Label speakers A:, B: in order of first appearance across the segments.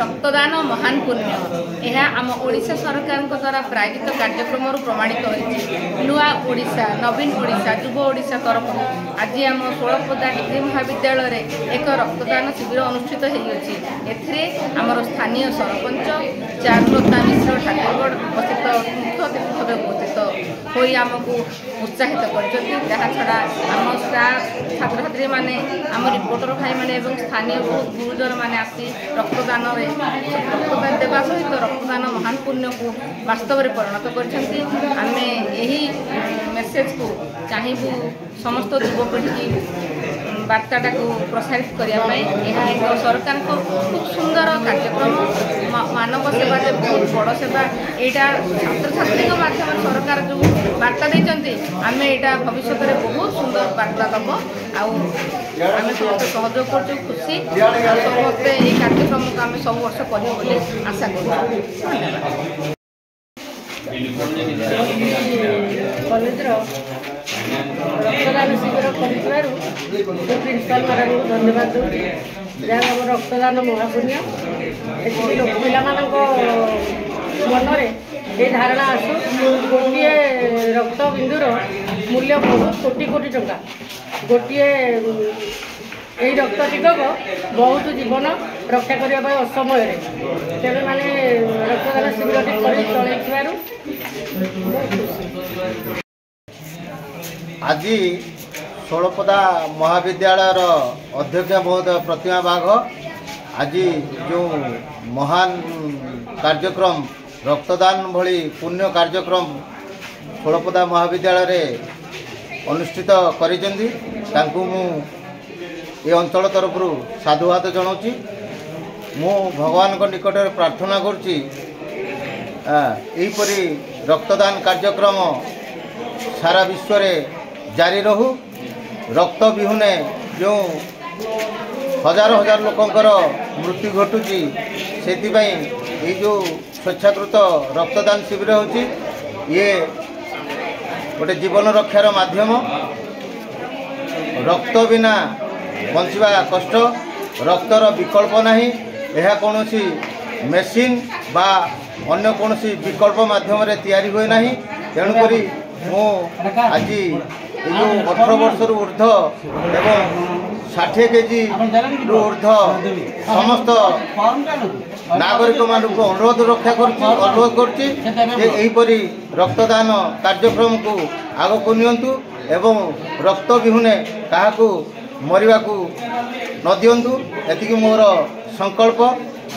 A: रक्तदान महान पुण्य यह आम ओडिशा सरकार द्वारा प्रायोजित कार्यक्रम प्रमाणित होती नुआ ओडिशा नवीन ओडिशा युव ओडिशा तरफ आज आम षोलपदा डिग्री महाविद्यालय एक रक्तदान शिविर अनुष्ठित होती आमर स्थानीय सरपंच चारुलता मिश्र ठाकुरगढ़ उपस्थित मुख्य अतिथि भाव उपस्थित हो आमको उत्साहित कर छड़ा आम स्टाफ छात्र छात्री मैंने आम रिपोर्टर भाई मैंने स्थानीय बहुत गुरुजन मैंने आसी रक्तदान देवा सहित रक्तदान महान पुण्य को वास्तव में परिणत करमे यही मेसेज को चाहबू समस्त युवपीढ़ी की वार्ताटा को प्रसारित करने एक सरकार को खूब सुंदर कार्यक्रम मानव सेवा जो बहुत बड़ सेवा यहाँ छात्र छात्री माध्यम सरकार जो वार्ता देते आम यहाँ भविष्य में बहुत सुंदर वार्ता दब आम समस्त सहयोग कर खुशी समस्ते ये कार्यक्रम को आम सब वर्ष कर आशा कर कॉलेज रक्तदान शिविर कर प्रिंसिपाल मैडम को धन्यवाद दूसरी जहाँ आम रक्तदान महापुण्य पिला मन में ये धारणा आसू गोटे रक्त बिंदुर मूल्य बहुत कोटी कोटी टंका गोटे यही रक्त टिकक बहुत जीवन रक्षा करने असमय तेरे माने रक्तदान शिविर चल
B: आज षोलपदा महाविद्यालय अध्यक्ष महोदय प्रतिमा बाघ आज जो महान कार्यक्रम रक्तदान भली पुण्य कार्यक्रम षोलपदा महाविद्यालय अनुष्ठित करिसेंती तांकु मु ए अंचल तरफ साधुवाद जनाऊँगी मु भगवान को निकट में प्रार्थना करुच्ची यहीपरी रक्तदान कार्यक्रम सारा विश्व में जारी रहू रक्त विहुने जो हजार हजार लोकंकर मृत्यु घटुची से जो स्वेच्छाकृत रक्तदान शिविर होची ये गोटे जीवन रक्षार माध्यम रक्त बिना बंचवा कष्ट रक्तर विकल्प नहीं यह कौन सी मेसीन बा अन्य कौन सी विकल्प माध्यम तैयारी हुए ना तेणुक मु आज जो 18 वर्ष ऊर्ध एवं 60 केजी ऊर्ध समस्त नागरिक मानक अनुरोध रक्षा करुच्ची रक्तदान कार्यक्रम को आग को नियंतु एवं रक्त विहुने क्या मरवा को न दिंतु एति मोर संकल्प।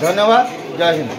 B: धन्यवाद। जय हिंद।